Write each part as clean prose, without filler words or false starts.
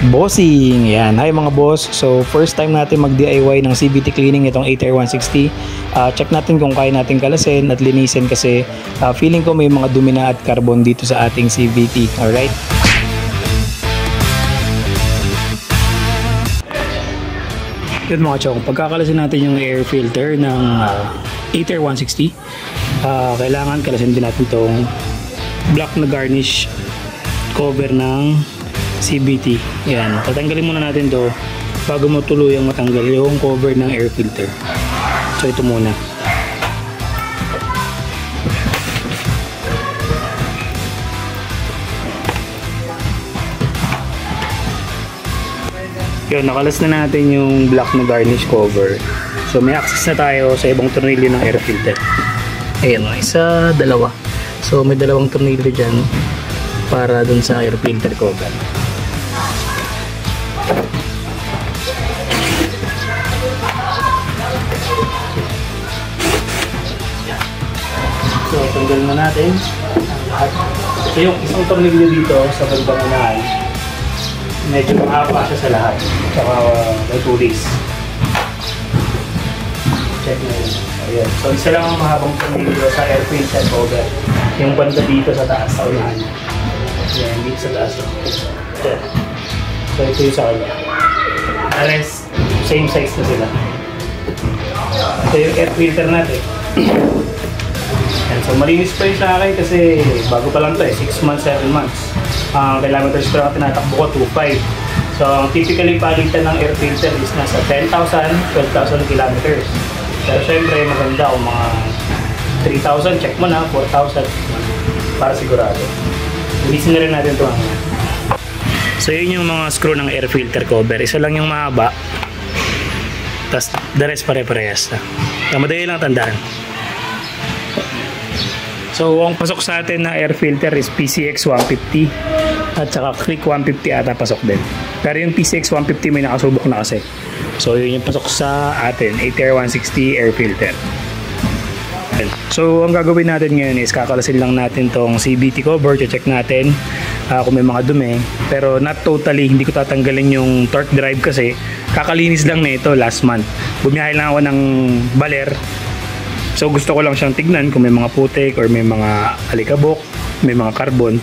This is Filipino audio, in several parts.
Bossing! Yan. Hi mga boss. So, first time natin mag-DIY ng CVT cleaning itong ATR 160. Check natin kung kaya natin kalasin at linisin kasi feeling ko may mga dumi na at carbon dito sa ating CVT. Alright? Yun mga chong, pagkakalasin natin yung air filter ng ATR 160, kailangan kalasin din natin itong black na garnish cover ng CVT. Yan, tatanggalin muna natin to bago mo tuluyang matanggal yung cover ng air filter. So ito muna. Yun, nakalas na natin yung black na garnish cover. So may access na tayo sa ibang tornilyo ng air filter. Ayan, isa, dalawa. So may dalawang tornilyo dyan para dun sa air filter cover. So tanggal na natin lahat. So yung isang tornilyo dito sa bandang unahan, medyo mahaba siya sa lahat. Tsaka may tulis. Check na yun. Ayan. So isa lang ang mahabang tornilyo sa air filter cover. Yung banda dito sa taas, sa unahan. Ayan, dito sa taas. Ayan. So ito yung sa kanya. Unless, same size na sila. Ito yung air filter natin. Ayan. So malinis pa yun sa akin kasi bago pa lang ito 6 months, 7 months. Kilometers per hour tinatakbo ko 2.5. So ang typically palitan ng air filter is nasa 10,000, 12,000 kilometers. Pero syempre maganda kung mga 3,000, check mo na, 4,000 para sigurado. Bilisin na rin natin ito. So yun yung mga screw ng air filter cover. Isa lang yung mahaba, tapos the rest pare-parehas na. Madali lang tandaan. So ang pasok sa atin na air filter is PCX 150 at saka Click 150 ata pasok din. Pero yung PCX 150 may nakasubok na kasi. So yun yung pasok sa atin, ATR 160 air filter. So ang gagawin natin ngayon is kakalasin lang natin tong CVT cover, check natin kung may mga dumi. Pero not totally, hindi ko tatanggalin yung torque drive kasi kakalinis lang na ito last month. Bumiyahe lang ako ng baler. So gusto ko lang siyang tignan kung may mga putik or may mga alikabok, may mga carbon.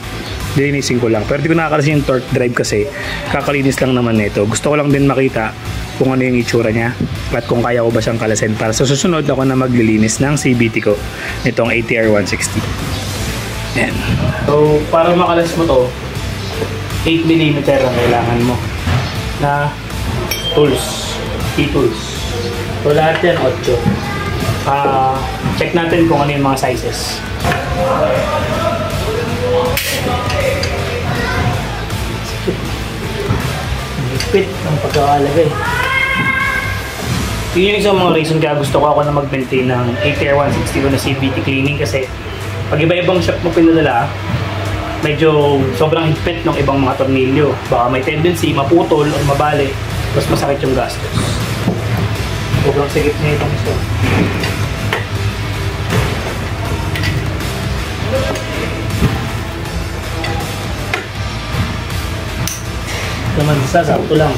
Linisin ko lang. Pero di ko nakakalasin yung torque drive kasi kakalinis lang naman nito. Gusto ko lang din makita kung ano yung itsura niya at kung kaya ko ba siyang kalasin para sa susunod ako na maglilinis ng CVT ko nitong ATR 160. Yan. So para makalas mo to, 8mm ang kailangan mo na tools, T-tools. So lahat yan 8. Check natin kung ano yung mga sizes. Higpit ang pagkakalagay. Yun yung isang mga reason kaya gusto ko ako na mag-maintain ng ATR 160 na CVT cleaning kasi pag iba-ibang shop mo pinadala, medyo sobrang higpit ng ibang mga tornilyo. Baka may tendency maputol o mabali, mas masakit yung gastos. Sobrang sigit niya itong isa. Naman isa, sakto lang.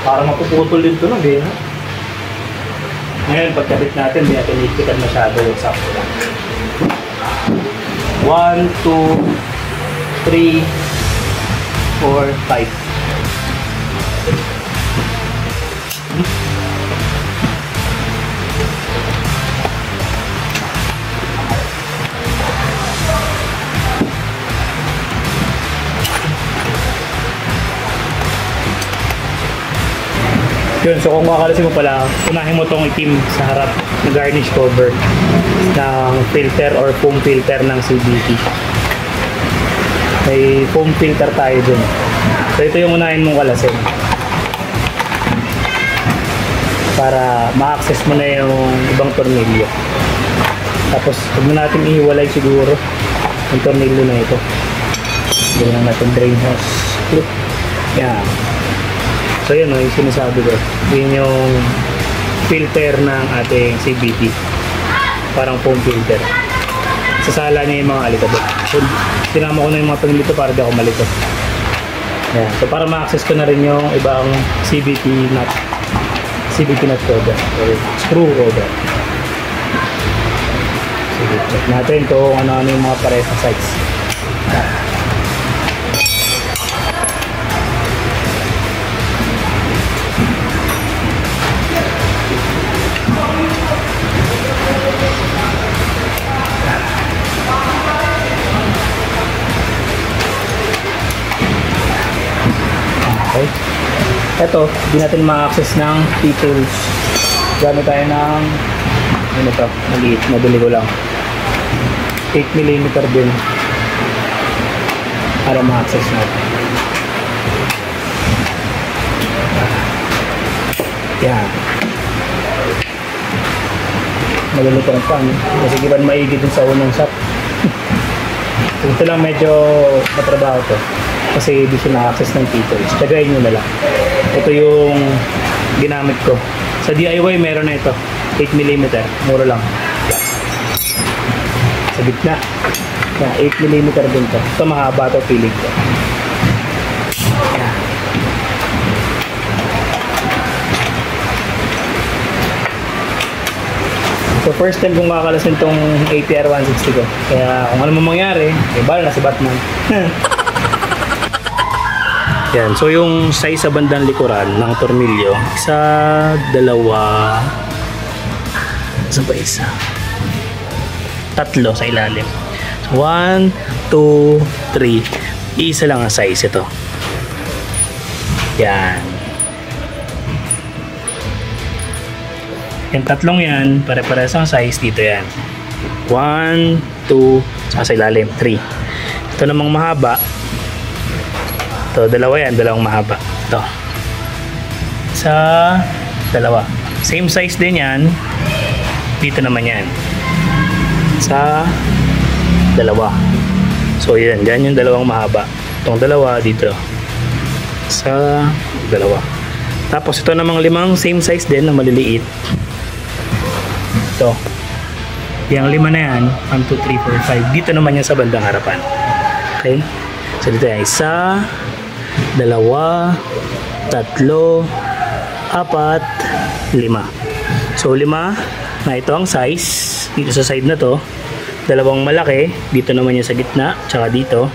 Parang mapuputol din ito na, di na? Ngayon, pagkabit natin, hindi natin ikitan masyado yung sakto lang. 1, 2, 3, 4, 5. Yun, so kung makakalasin mo pala, unahin mo tong itim sa harap na garnish cover ng filter or foam filter ng CVT. May foam filter tayo dun. So ito yung unahin mong kalasin para ma-access mo na yung ibang tornilyo. Tapos huwag na natin ihiwalay siguro yung tornilyo na ito. Gawin natin drain hose clip. Yan. So yun, yung sinasabi ko. Yun yung filter ng ating CVT. Parang foam filter. Sasala niya yung mga alikabok. So, tinama ko na yung mga panil dito para di ako malito. Yan. So para ma-access ko na rin yung ibang CVT nut. CVT nut cover. Or screw cover. Sige, check natin kung ano-ano yung mga parehas na size. Okay. Ito, hindi natin ma-access ng T-tools. Gamit tayo ng ano to, maliit, nabili ko lang 8mm din para ma-access natin. Yan. Maluluto ng pan kasi giban maigi dun sa unang shop. Ito lang medyo matrabaho to kasi hindi siya na-access ng T-tools. Tagayin nyo na lang. Ito yung ginamit ko sa DIY. Meron na ito 8mm, mura lang. Sa gitna. Yeah, 8mm din to. Ito mahaba to, pilig ko. Yeah. So first time kong kakalasin tong ATR 160 ko. Kaya kung ano mo mangyari, bala na si Batman. Yan, so yung size sa bandang likuran ng tornilyo, isa, dalawa, isa pa isa, tatlo sa ilalim. So 1, 2, 3. Isa lang ang size ito. Yan. Yung tatlong yan, pare-parehas ang size dito yan. 1, 2, sa ilalim, 3. Ito namang mahaba. Ito, dalawa yan, dalawang mahaba. Ito. Sa dalawa. Same size din yan. Dito naman yan. Sa dalawa. So yan, yan yung dalawang mahaba. Itong dalawa dito. Sa dalawa. Tapos ito namang limang same size din na maliliit. Ito. Yung lima na yan, 1, 2, 3, 4, 5. Dito naman yan sa bandang harapan. Okay? So dito yan, isa, dalawa, tatlo, apat, lima. So lima na ito ang size dito sa side na to. Dalawang malaki dito naman yung sa gitna, tsaka dito.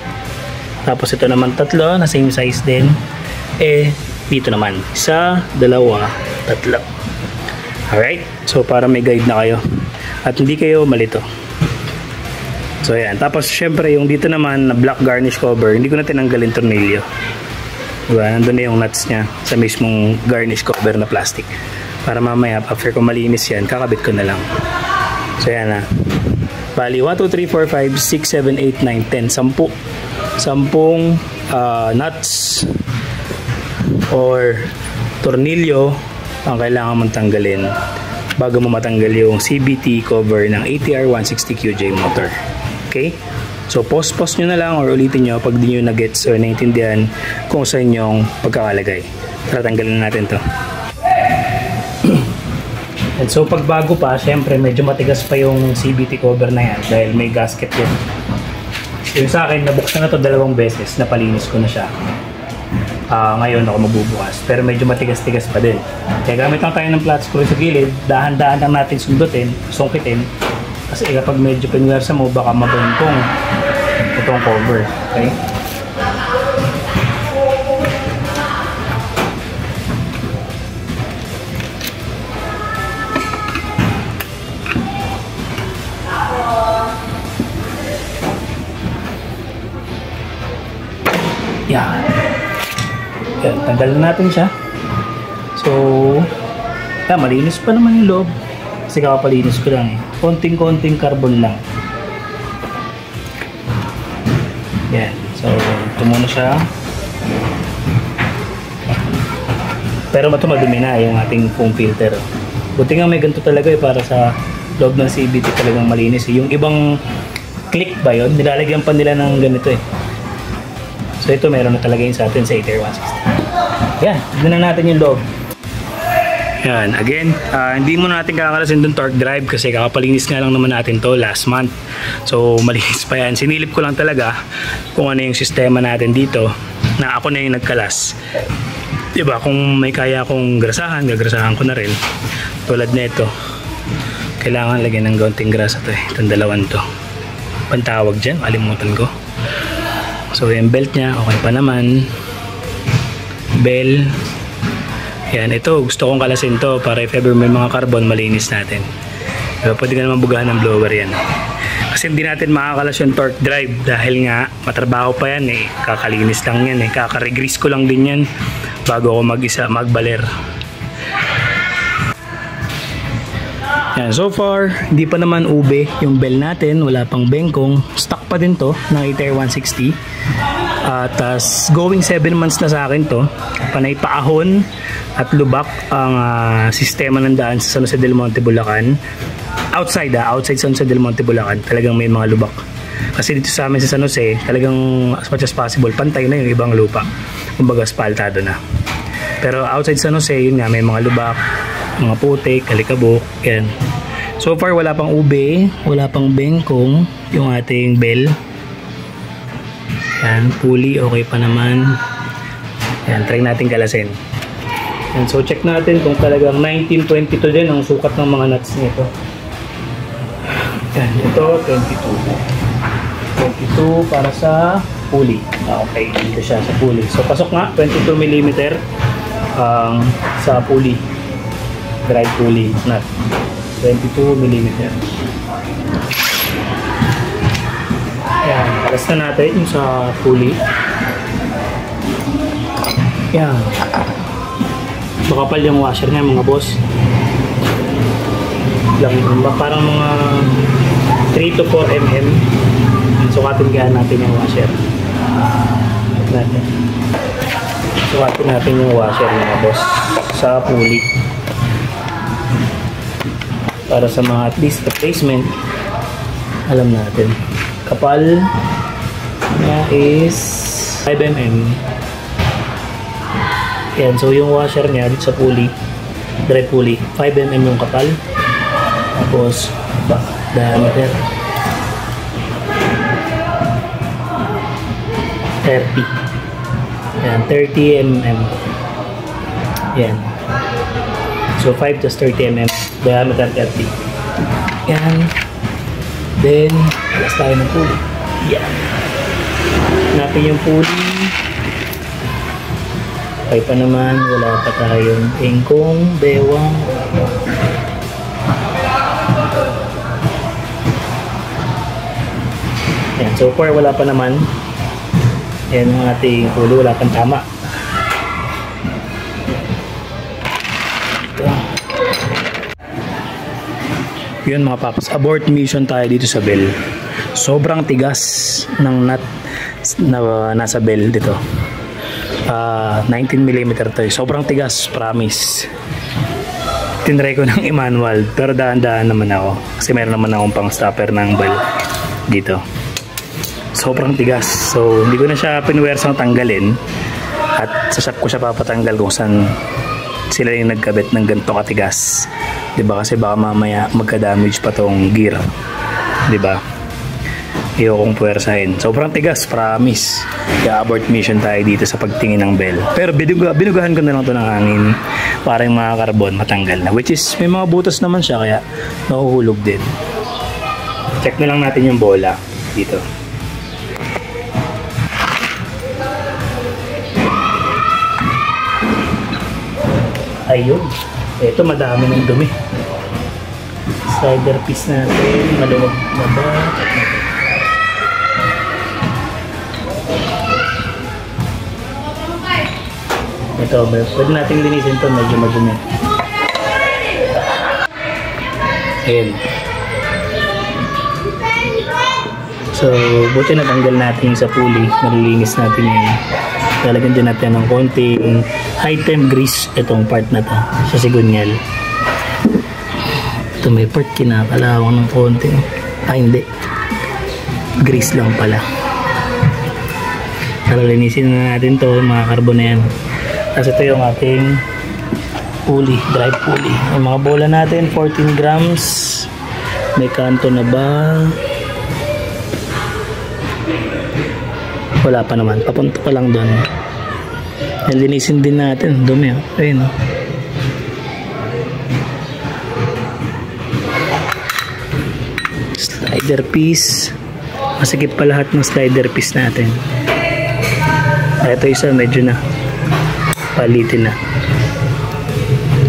Tapos ito naman tatlo na same size din. Dito naman isa, dalawa, tatlo. Alright, so para may guide na kayo at hindi kayo malito. So ayan, tapos syempre yung dito naman na black garnish cover, hindi ko na tinanggalin tornilyo. Diba? Nandun na yung nuts nya sa mismong garnish cover na plastic. Para mamaya, after ko malinis yan, kakabit ko na lang. So ayan na. Bali, 1, 2, 3, 4, 5, 6, 7, 8, 9, 10. 10 nuts or tornilyo ang kailangan mong tanggalin bago mo matanggal yung CVT cover ng ATR 160 QJ motor. Okay? So pause nyo na lang or ulitin nyo pag di nyo na-gets or naintindihan kung saan yung pagkakalagay. Tara, tanggalin natin to. And so pag bago pa, syempre medyo matigas pa yung CVT cover na yan dahil may gasket din. Yung sa akin, nabuksan na to 2 beses, napalinis ko na siya. Ngayon ako magbubukas, pero medyo matigas-tigas pa din. Kaya gamit lang tayo ng flat screw sa gilid, dahan-dahan lang natin sungkitin. Kasi kapag medyo pinwersa mo, baka mabentong itong cover. Okay? Yan. Yan, tanggal na natin siya. So, malinis pa naman yung loob. Kasi kakapalinis ko lang eh. Konting-konting carbon lang. Yan. So, ito muna siya. Pero ito madumi na yung ating foam filter. Buti nga may ganito talaga eh, para sa loob ng CVT talagang malinis. Yung ibang click ba yun? Nilalagyan pa nila ng ganito eh. So ito meron na talaga yun sa atin sa ATR 160. Yan, tignan na natin yung loob. Yan, again, hindi mo natin kakalasin dun torque drive kasi kakapalinis nga lang naman natin to last month. So malinis pa yan. Sinilip ko lang talaga kung ano yung sistema natin dito na ako na yung nagkalas. Diba, kung may kaya akong grasahan, gagrasahan ko na rin. Tulad nito, kailangan lagyan ng kaunting grasa to eh. Itong dalawan to. Pantawag dyan, kalimutan ko. So yung belt niya, okay pa naman. Bell. Yan, ito, gusto kong kalasin to para if ever may mga carbon, malinis natin. Pero pwede ka naman bugahan ng blower yan. Kasi hindi natin makakalas yung torque drive dahil nga matrabaho pa yan eh. Kakalinis lang yan eh. Kakaregrease ko lang din yan bago ako magbaler. Yan, so far, hindi pa naman ube yung bell natin. Wala pang bengkong. Stock pa din to ng ATR 160. Tas going 7 months na sa akin to. Panay paahon at lubak ang sistema ng daan sa San Jose del Monte, Bulacan. Outside San Jose del Monte, Bulacan, talagang may mga lubak. Kasi dito sa amin sa San Jose, talagang as much as possible, pantay na yung ibang lupa. Kumbaga, asphaltado na. Pero outside San Jose, yun nga, may mga lubak, mga putik, alikabok, yan. So far, wala pang ube, wala pang bengkong, yung ating bell. Yan, pulley, okay pa naman. Yan, try natin kalasin. Yan, so check natin kung talagang 1922 din ang sukat ng mga nuts nito. Yan, ito 22 para sa pulley. Okay, dito siya sa pulley. So pasok nga 22 mm sa pulley. Drive pulley nut. 22 mm. Yan, kalas na natin yung sa pulley. Yan. Makapal yung washer niya mga boss. Parang mga 3 to 4 mm. Sukatin kaya natin yung washer. Sukatin natin yung washer mga boss sa pulley. Para sa mga at least replacement, alam natin. Kapal niya is 5 mm. Yan, so yung washer niya dito sa pulley, drive pulley, 5 mm yung kapal. Tapos diameter 30. Yan, 30 mm. Yan. So 5 plus 30 mm, diameter 30. Yan. Then alas tayo ng pulley. Yan. Natin yung pulley. Okay pa naman, wala pa tayong bengkong, bewang. Yan, so far wala pa naman. Yan ang ating pulley, wala pang tama. Ito. Yun mga paps, abort mission tayo dito sa bell. Sobrang tigas ng nut na nasa bell dito. 19 mm to. Sobrang tigas, promise. Tinry ko ng i-manual pero daan-daan naman ako kasi meron naman akong pang stopper ng bell dito. Sobrang tigas, so hindi ko na siya pinuwersang tanggalin at sa shop ko siya papatanggal kung saan sila yung nagkabit ng ganito katigas, diba? Kasi baka mamaya magka-damage pa tong gear, diba? Ayokong puwersahin. Sobrang tigas, promise. Kaya abort mission tayo dito sa pagtingin ng bell. Pero binugahan ko na lang ito ng hangin para yung mga carbon matanggal na. Which is, may mga butas naman siya kaya nahuhulog din. Check na lang natin yung bola dito. Ayun. Ito madami ng dumi. Slider piece natin. Maluwag na ba? Ito, pwede natin linisin ito, medyo madumi. Ayan. So, buti natanggal natin yung sa pulley. Malilinis natin yun. Lalagyan din natin ng konting high temp grease itong part na to sa sigunyal. Ito may part kinakalawang ng konting. Hindi. Grease lang pala. So, linisin na natin to, mga carbon na yan. Tapos ito yung ating pulley, drive pulley. Ang mga bola natin, 14 grams. May kanto na ba? Wala pa naman. Papunta pa lang doon. Linisin din natin. Dumi, oh. Ayun, oh. Slider piece. Masikip pa lahat ng slider piece natin. Ito isa, medyo na palitin na.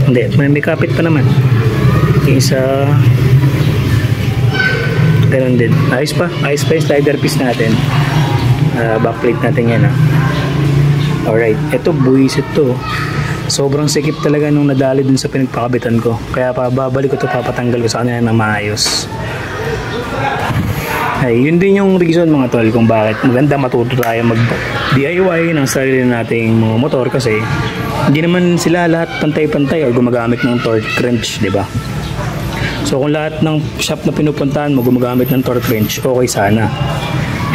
Hindi, may kapit pa naman. Yung isa, ganun din. Ayos pa yung slider piece natin. Backplate natin yan, ah. Alright, ito buwisit to. Sobrang sikip talaga nung nadali dun sa pinagpakabitan ko. Kaya babalik ko to, papatanggal ko sa kanila na maayos. Ay, yun din yung reason mga tol kung bakit maganda matuto tayo mag DIY ng sarili nating mga motor, kasi hindi naman sila lahat pantay-pantay o gumagamit ng torque wrench, di ba? So kung lahat ng shop na pinupuntahan mo gumagamit ng torque wrench, okay sana.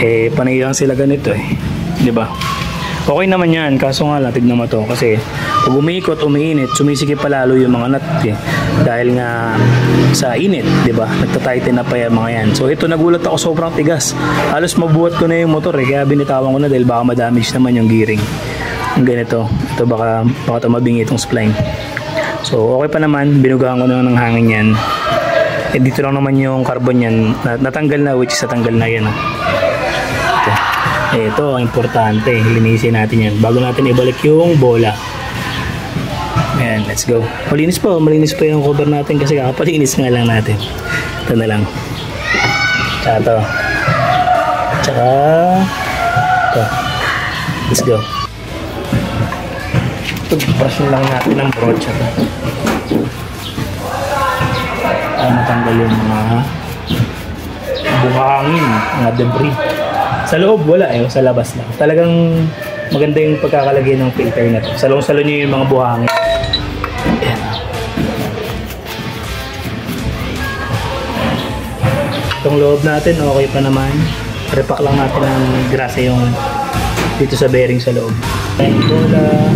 Eh panay lang sila ganito, di ba? Okay naman yan, kaso nga lang tignan mo to, kasi pag umiikot, umiinit, sumisikip palalo yung mga nut, dahil nga sa init, di ba? Nagtatighten na pa yung mga yan. So ito, nagulat ako, sobrang tigas. Halos mabuhat ko na yung motor, kaya binitawan ko na dahil baka madamage naman yung gearing. Yung ganito, ito baka tumabingi itong spline. So okay pa naman, binugahan ko na ng hangin yan. Dito lang naman yung carbon yan, natanggal na, which is natanggal na yan. Ito ang importante, linisin natin yan bago natin ibalik yung bola. Ayan, let's go. Malinis pa yung cover natin kasi kakapalinis nga lang natin. Ito na lang. Tsaka ito. Tsaka ito. Let's go. Ito, brush lang natin ng brocha. Para matanggal yung mga buhangin, mga debris. Sa loob wala, sa labas lang. Talagang maganda yung pagkakalagay ng filter na to. Salong-salo nyo yung mga buhangin. Ayan. Itong loob natin, okay pa naman. Repack lang natin ng grasa yung dito sa bearing sa loob. Ayan, bola.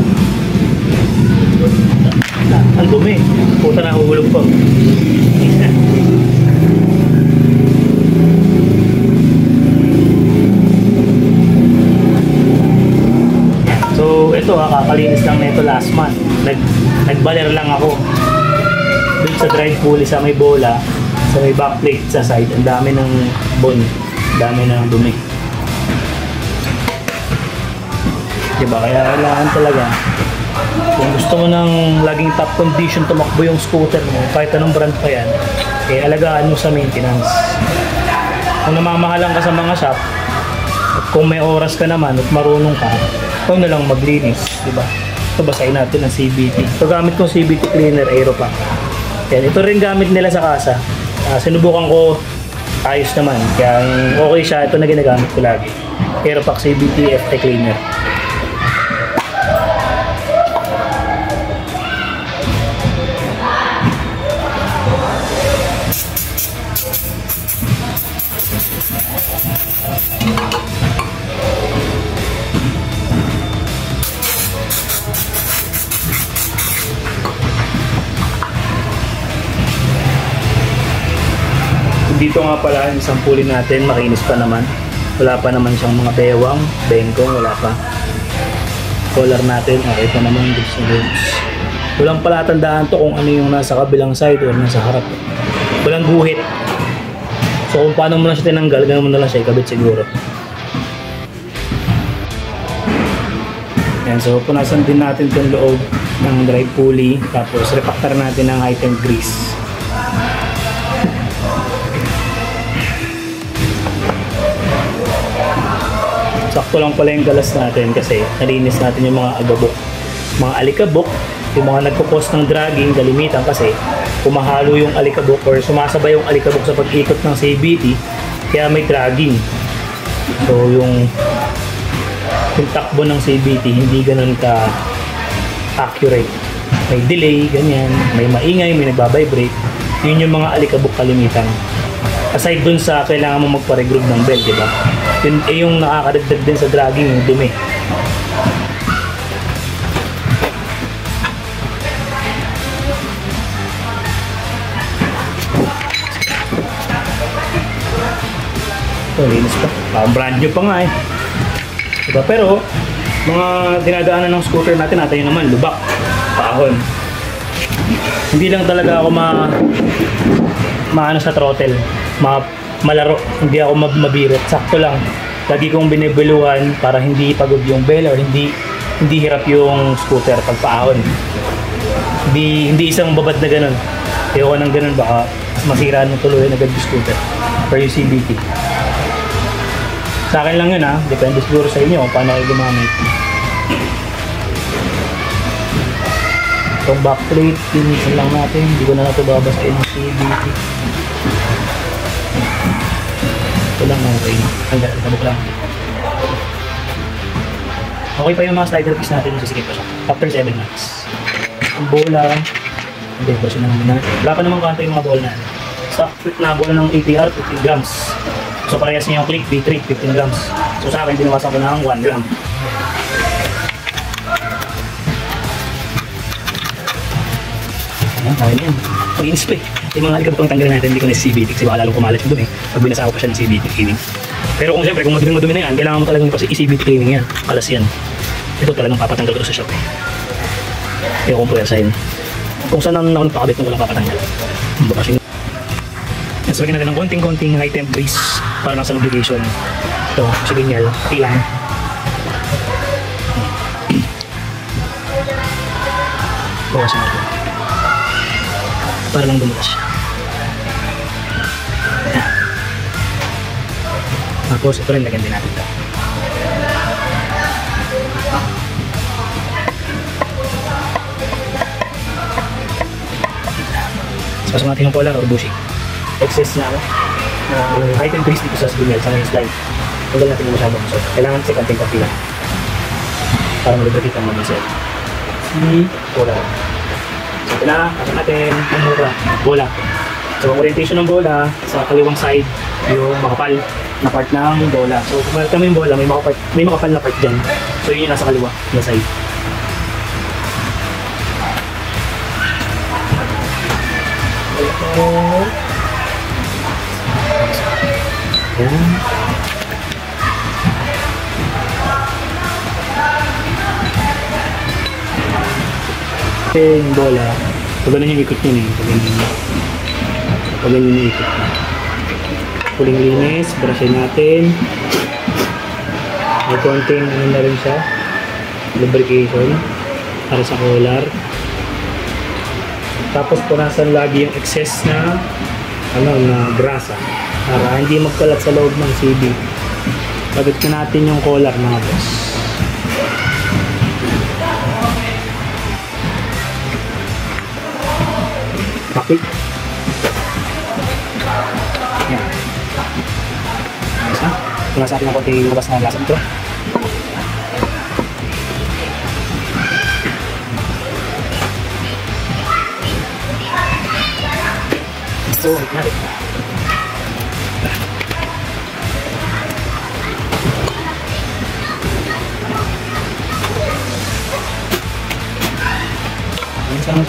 Ang dumi. Puta na, huhulog po. So ito, kakalinis lang na ito last month. Nagbaler lang ako dun sa drive pulley sa may bola, sa may backplate sa side. Ang dami ng bone, dami ng dumi, diba? Kaya kailangan talaga, kung gusto mo ng laging top condition tumakbo yung scooter mo, kahit anong brand pa yan, alagaan mo sa maintenance. Kung namamahalan ka sa mga shop at kung may oras ka naman at marunong ka, ikaw na lang maglinis, diba? Ito, basahin natin ang CVT. Ito, gamit kong CVT cleaner, Aeropack. Yan, ito rin gamit nila sa kasa. Sinubukan ko, ayos naman. Kaya okay siya, ito na ginagamit ko lagi. Aeropack CVT FT cleaner. Dito nga pala yung isang pulley natin, makinis pa naman. Wala pa naman siyang mga bewang, bengkong, wala pa. Collar natin, okay pa naman. Walang palatandaan to kung ano yung nasa kabilang side o nasa harap. Walang guhit. So kung paano mo na siya tinanggal, ganun mo na lang siya ikabit siguro. Yan, so punasan din natin itong loob ng drive pulley. Tapos refactor natin ng item grease. Sakto lang pala yung galas natin kasi nalinis natin yung mga agabok, mga alikabok, yung mga nagpo-cause ng dragging, galimitan kasi kumahalo yung alikabok or sumasabay yung alikabok sa pag-ikot ng CVT, kaya may dragging. So yung takbo ng CVT hindi ganun ka accurate. May delay, ganyan, may maingay, may nagbabibrate. Yun yung mga alikabok kalimitan. Aside dun sa kailangan mo magpa-regroove ng belt, di ba? Yun, yung nakakadagdag din sa dragging, yung dumi. Ito, linis pa. Brand new pa nga eh. Diba? Pero, mga dinadaanan ng scooter natin yun naman, lubak, paahon. Hindi lang talaga ako maano sa throttle, malaro, hindi ako mabirit, sakto lang. Lagi kong binibiluhan para hindi pagod yung bell or hindi hirap yung scooter pag paahon. Hindi isang babad na ganun. Ayoko nang ganun, baka masira ng tuluyan agad yung scooter or yung CVT. Sa akin lang yun ha, depende siguro sa inyo kung paano kayo gumamit. Itong backplate, pinisin lang natin, hindi ko na ito babasahin ng CVT. Ito lang okay. Hanggang itabok lang. Okay pa yung mga slider piece natin, sisikip pa siya. After 7 months. Ang bola, hindi ko siya naman natin. Wala pa naman kanto yung mga bola natin. Stock fit na bola ng ATR, 15 grams. So parehas niya yung click, B3, 15 grams. So sa akin, binawasan ko ng 1 gram. Ayan, kaya yan. Pag-inis pa eh. Yung mga alikabok pang tanggalin natin, hindi ko na CVT kasi baka lalong kumalat yung dumi pag binasa ko pa siya ng CVT cleaning. Pero kung siyempre, kung madumi na yan, kailangan mo talagang i-CVT cleaning yan. Kalas yan. Ito talagang papatanggal ko sa shop eh. Kaya kung puwersahin. Kung saan ako nagpakabit nung walang papatanggal. Bakasing. Yan, sabagin natin ng konting-konting high temp grease para lang sa lubrication. Ito, sa ganyan, ilang. Bawasan natin. Para lang bumukas siya. Ayan. Tapos ito rin lagyan din natin ito. Pasok natin yung collar or bushing. Excess na item grease dito sa spinel sa ngayon slide. Tanggal natin yung masyadong masok. Kailangan second-take lang para malubricate ang mga set. Collar. So ito na, pasok natin yung bola. So ang orientation ng bola sa kaliwang side yung makapal na part ng bola. So kung makita mo yung bola, may makapal na part dyan. So yun yung nasa kaliwa na side. Ayan. Yung bola, pag ganun yung ikot nyo pag ganun yung ikot nyo. Puling linis, brushin natin. May konting ano na rin siya, lubrication para sa collar. Tapos punasan lagi yung excess na na grasa para hindi magkalat sa loob ng CB. Pagod na natin yung collar mga boss. Bakit? Yan. Ayos na. Punasan natin ng konting labas na lasa ito. So, natin. Ayan,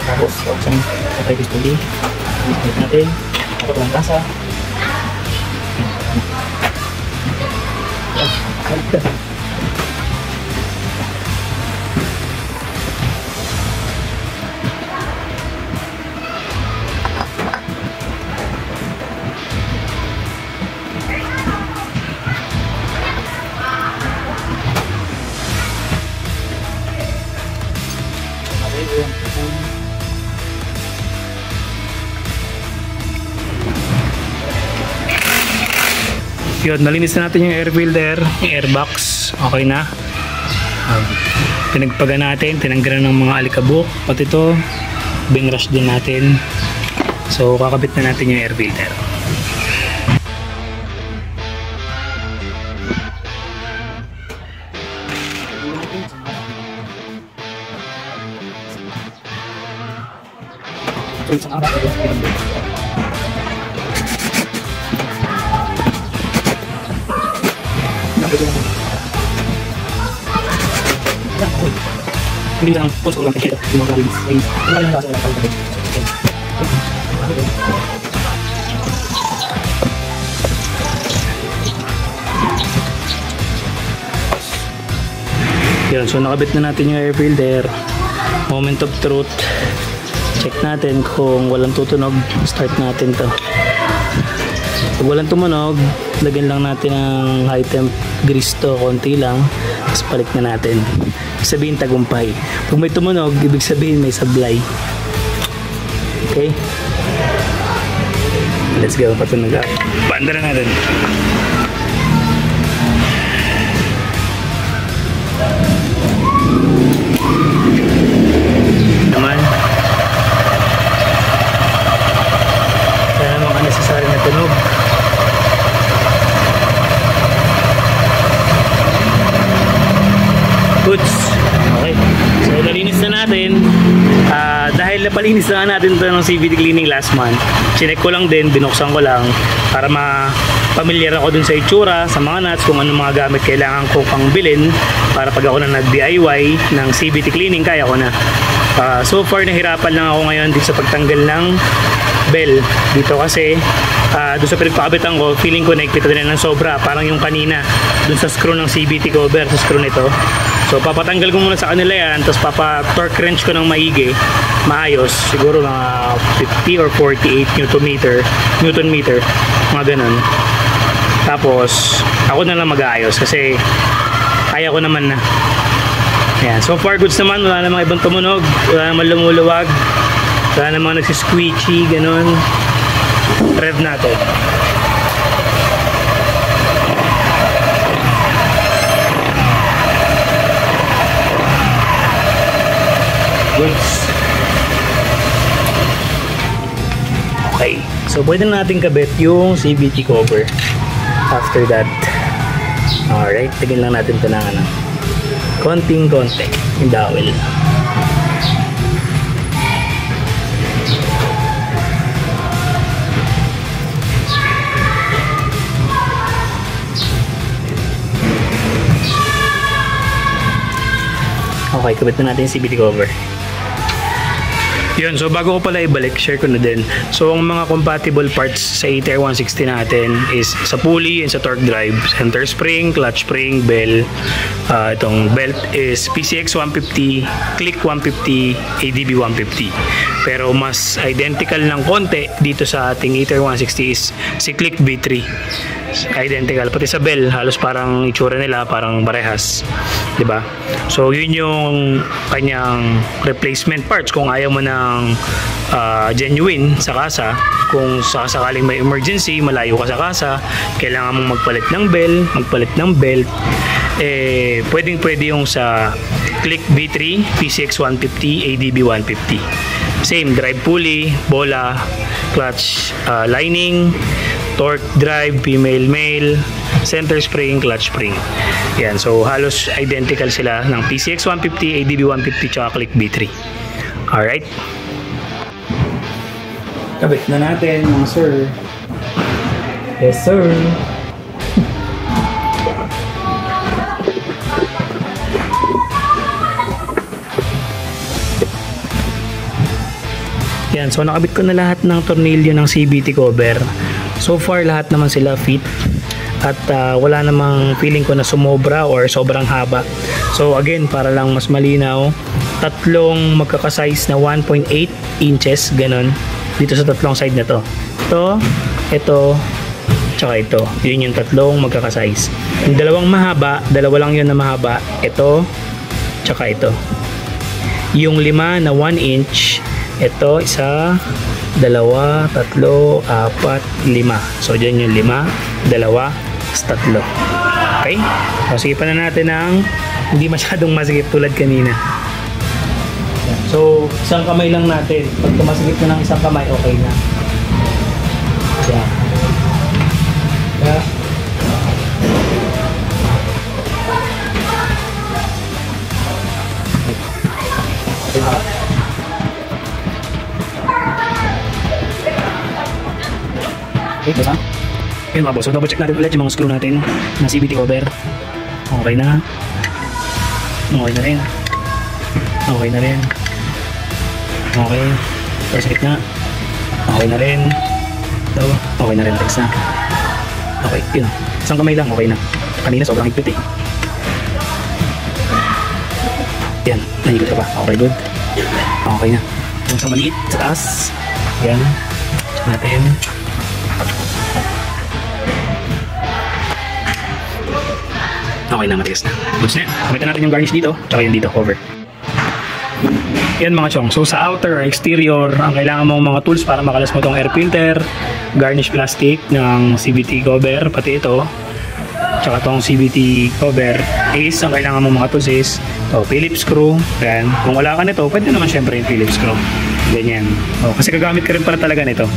tapos, isang patay pistoli. Isang natin. Tapos lang kasa. Yun, nalinis na natin yung air filter, yung airbox, okay na. Pinagpaga natin, tinanggalan ng mga alikabok, pati ito, binrush din natin. So, kakabit na natin yung air filter. So, isang araw ko yung hindi lang po sa ulang kaya yung mga galing ay wala lang sa ulang kaya. Yan, so nakabit na natin yung air filter. Moment of truth. Check natin kung walang tutunog. Start natin to. Pag walang tumunog, lagyan lang natin ng high temp grease to, konti lang. Tapos balik na natin. Sabihin tagumpay. Pag may tumunog, ibig sabihin may sablay. Okay? Let's go. Patunog. Banda na natin. Naman. Kaya naman ka necessary na tunog. Goods. Okay. So, nalinis na natin. Dahil napalinis na natin ito ng CVT cleaning last month, chinek ko lang din, binuksan ko lang para ma-familiar ako dun sa itsura, sa mga nuts, kung anong mga gamit kailangan ko pang bilhin para pag ako na nag-DIY ng CVT cleaning, kaya ko na. So far, nahirapan lang ako ngayon dito sa pagtanggal ng bell. Dito kasi, doon sa pinagpakabitan ko, feeling ko naikpita din ng sobra. Parang yung kanina, doon sa screw ng CVT cover, sa screw nito. So, papatanggal ko muna sa kanila yan, tapos papa-torque wrench ko ng maayos. Siguro mga 50 or 48 Newton meter, mga ganun. Tapos, ako na lang mag-aayos kasi kaya ko naman na. Ayan. So far, goods naman. Wala namang ibang tumunog. Wala namang lumuluwag. Wala namang nagsisqueechy, ganun. Rev natin. Goods. Okay. So, pwede natin kabit yung CVT cover. After that. Alright. Tigil lang natin ito ng konting-konti. Yung dowel. Okay, kabit na natin yung CVT cover. Yun, so bago ko pala ibalik, share ko na din. So, ang mga compatible parts sa ATR 160 natin is sa pulley and sa torque drive, center spring, clutch spring, bell. Itong belt is PCX 150, Click 150, ADB 150. Pero mas identical ng konti dito sa ating ATR 160 is si Click V3. Identical. Pati sa bell, halos parang itsura nila, parang parehas. Diba? So, yun yung kanyang replacement parts kung ayaw mo ng genuine sa kasa. Kung sakaling may emergency, malayo ka sa kasa, kailangan mong magpalit ng bell, magpalit ng belt, pwede yung sa Click V3, PCX 150, ADB 150. Same, drive pulley, bola, clutch lining, torque drive, female male, center spring, clutch spring. Yan, so halos identical sila ng PCX 150, ADB 150, tsaka Click V3. Alright. Kabit na natin mga sir. Yes sir. Yan, so nakabit ko na lahat ng tornilyo ng CVT cover. So far lahat naman sila fit at wala namang feeling ko na sumobra or sobrang haba. So again, para lang mas malinaw, tatlong magkakasize na 1.8 inches ganon dito sa tatlong side na to. Ito, tsaka ito. Yun yung tatlong magkakasize. Yung dalawang mahaba, dalawa lang yun na mahaba. Ito, tsaka ito. Yung 5 na 1 inch, ito, isa, dalawa, tatlo, apat, 5. So, dyan yung 5, dalawa, tatlo. Okay? So, sigipan na natin ng hindi masyadong masigit tulad kanina. So, isang kamay lang natin. Pag tumasigit na ng isang kamay, okay na. Yan. Yeah. Yun mga boss, so double check natin ulit yung mga screw natin na CVT cover. Okay na. Okay na rin. Okay na rin. Okay. Pero sa gitna. Okay na rin. Ito. Okay na rin. Text na. Okay. Yun. Isang kamay lang. Okay na. Kanina sobrang higpit eh. Yan. Nahigit ka pa. Okay, good. Okay na. Yung sa maliit sa taas. Yan. Check natin. Okay na, matigas na. Goods na. Gamitin natin yung garnish dito, tsaka yung dito, cover. Yan mga chong. So sa outer, exterior, ang kailangan mong mga tools para makalas mo tong air filter, garnish plastic ng CVT cover, pati ito, tsaka tong CVT cover is, ang kailangan mong mga tools is, ito, Phillips screw. Then, kung wala ka nito, pwede naman syempre yung Phillips screw. Ganyan. O, kasi gagamit ka rin para talaga nito.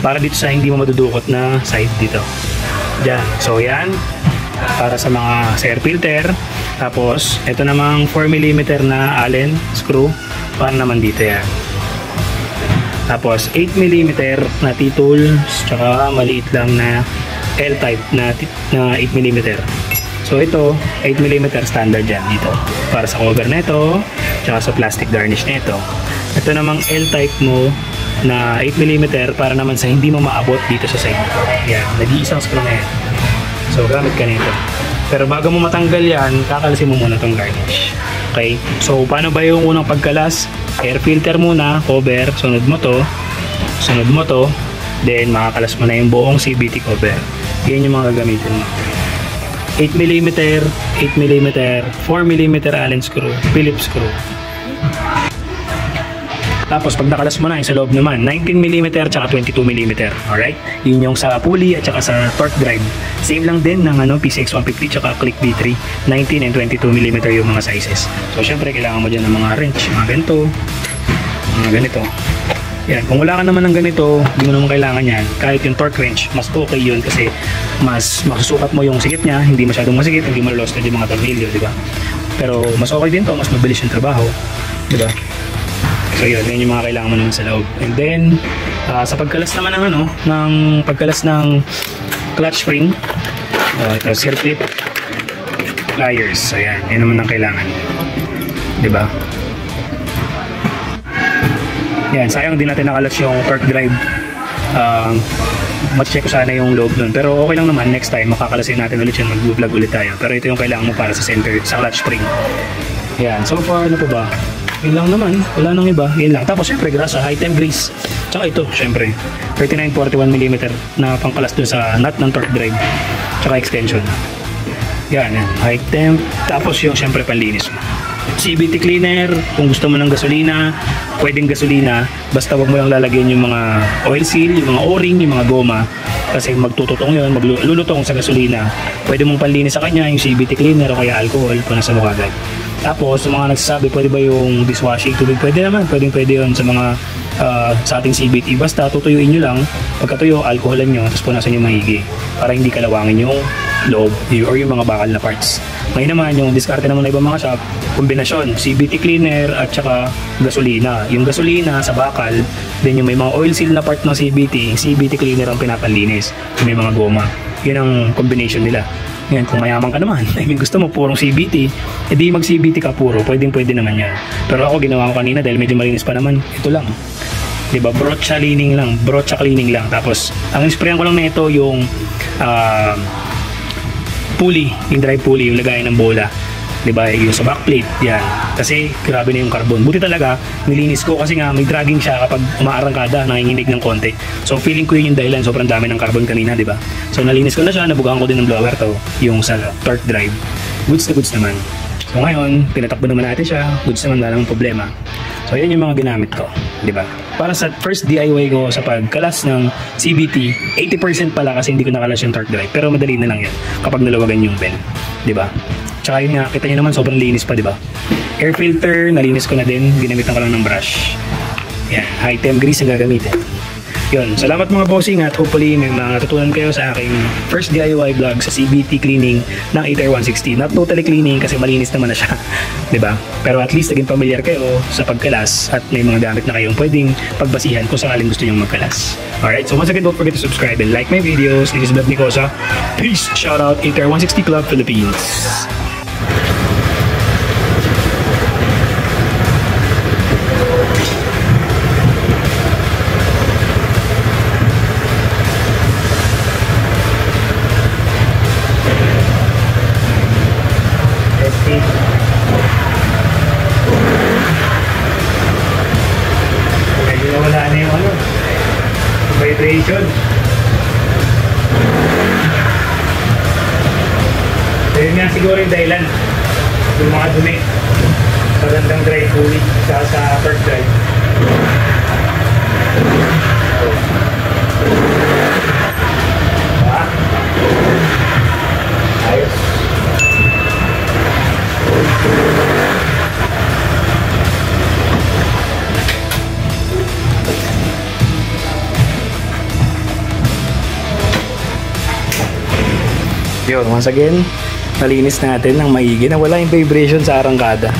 Para dito sa hindi mo madudukot na side dito. Diyan. So yan. Para sa mga air filter. Tapos ito namang 4mm na Allen screw para naman dito yan. Tapos 8mm na T-tools tsaka maliit lang na L-type na 8mm. So ito 8mm standard yan dito para sa cover na ito tsaka sa plastic garnish na ito. Ito namang L-type mo na 8mm para naman sa hindi mo maabot dito sa side nito. Yan, nag-iisang screw na yan. So, gamit ka nito. Pero bago mo matanggal yan, kakalasin mo muna itong garnish. Okay? So, paano ba yung unang pagkalas? Air filter muna, cover, sunod mo to, then makakalas mo na yung buong CVT cover. Yan yung mga gagamitin mo. 8mm, 8mm, 4mm Allen screw, Phillips screw. Tapos pag nakalas mo na yung sa loob naman, 19mm tsaka 22mm. Alright? Yun yung sa pulley at saka sa torque drive. Same lang din ng PCX 150 tsaka Click B3. 19 and 22mm yung mga sizes. So syempre kailangan mo dyan ng mga wrench, mga ganito, mga ganito. Yan. Kung wala ka naman ng ganito, hindi mo naman kailangan yan. Kahit yung torque wrench, mas okay yun kasi mas masusukat mo yung sikip niya, hindi masyadong masikip, hindi mo lost yung mga tornilyo, di ba? Pero mas okay din to, mas mabilis yung trabaho, di ba? So yun yung mga kailangan mo naman sa loob. And then, sa pagkalas naman ng pagkalas ng clutch spring, ito, circuit pliers. So yan naman ang kailangan. Diba? Yan, sayang din natin nakalas yung torque drive. Mat-check ko sana yung loob nun. Pero okay lang naman, next time makakalasin natin ulit yan, mag-vlog ulit tayo. Pero ito yung kailangan mo para sa center, sa clutch spring. Yan, so far ano po ba? Yun lang naman, wala nang iba, yun lang. Tapos syempre grasa, high temp grease. Tsaka ito, syempre 39-41mm na pangkalas dun sa nut ng torque drive. Tsaka extension. Yan, high temp. Tapos yung syempre panlinis mo. CVT cleaner, kung gusto mo ng gasolina, pwedeng gasolina. Basta wag mo lang lalagyan yung mga oil seal, yung mga o-ring, yung mga goma. Kasi magtututong yun, maglulutong sa gasolina. Pwede mong panlinis sa kanya yung CVT cleaner o kaya alcohol kung nasa mukha agad. Tapos, sa mga nagsasabi, pwede ba yung dishwashing tubig? Pwede naman, pwede yun sa mga sa ating CVT. Basta tutuyuin nyo lang, pagkatuyo, alcoholan nyo, tapos punasan nyo maigi para hindi kalawangin yung loob or yung mga bakal na parts. Ngayon naman, yung diskarte naman na ibang mga shop, kombinasyon, CVT cleaner at saka gasolina. Yung gasolina sa bakal, then yung may mga oil seal na part ng CVT cleaner ang pinapalinis. May mga goma. Yun ang combination nila. Yan, kung mayaman ka naman, I mean, gusto mo purong CVT, edi mag-CVT ka puro, pwede naman yan. Pero ako ginawa ko kanina dahil medyo malinis pa naman, ito lang. Diba, brocha cleaning lang. Tapos, ang sprayan ko lang na ito yung pulley, yung drive pulley, yung lagayan ng bola. Diba, yung sa backplate, yan. Kasi grabe na yung carbon. Buti talaga, nilinis ko kasi nga may dragging siya kapag umaarangkada, nanginginig ng konti. So feeling ko yun yung dahilan, sobrang dami ng carbon kanina, diba? So nalinis ko na siya, nabugahan ko din ng blower to, yung sa torque drive. Goods na goods naman. So ngayon, tinatakbo naman natin siya, goods naman, wala namang problema. So yan yung mga ginamit ko, diba? Para sa first DIY ko sa pagkalas ng CVT, 80% pala kasi hindi ko nakalas yung torque drive. Pero madali na lang yan kapag nalawagan yung bell, diba? Tsaka yun nga, kita nyo naman sobrang linis pa, diba? Air filter, nalinis ko na din, ginamitan ko lang ng brush. Yan, high temp grease ang gagamitin. Yun, salamat mga bossing at hopefully may mga natutunan kayo sa aking first DIY vlog sa CVT cleaning ng Aether 160. Not totally cleaning kasi malinis naman na siya, diba? Pero at least naging familiar kayo sa pagkalas at may mga gamit na kayong pwedeng pagbasihan kung sakaling gusto nyong magkalas. Alright, so once again, don't forget to subscribe and like my videos. This is Bob Nicosa. Peace! Shout out Aether 160 Club Philippines. Medyo wala na yung vibration. So yun nga siguro yung dahilan yung mga dumi sa gandang drive pulley sa first drive. Ayos. Yun, once again, nalinis natin ng maigi na wala yung vibration sa arangkada.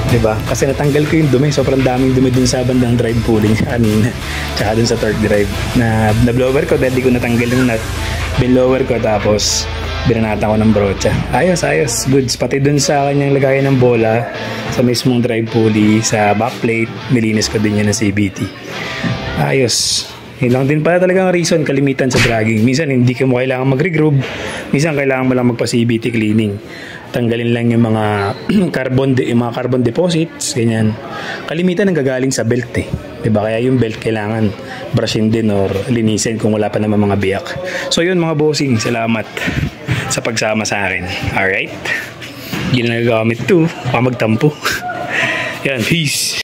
Diba? Kasi natanggal ko yung dumi. Sobrang daming dumi dun sa bandang drive pulling kanina. Tsaka dun sa torque drive. Na-blower ko dahil di ko natanggal yung nut. Binlower ko tapos binanatan ko ng brocha. Ayos, ayos. Goods. Pati dun sa kanyang lagayan ng bola sa mismong drive pulley, sa backplate, nilinis ko din yan ng CVT. Ayos. Yun lang din pala talagang reason, kalimitan sa dragging. Minsan hindi mo kailangan mag-regroove. Minsan kailangan mo lang magpa-CVT cleaning. Tanggalin lang yung mga carbon deposits, ganyan. Kalimitan ang gagaling sa belt eh. Diba? Kaya yung belt kailangan brushin din or linisin kung wala pa naman mga biyak. So yun mga bossing, salamat sa pagsama sa akin. Alright? Yun na nagagamit to. Baka magtampo. Yan, peace!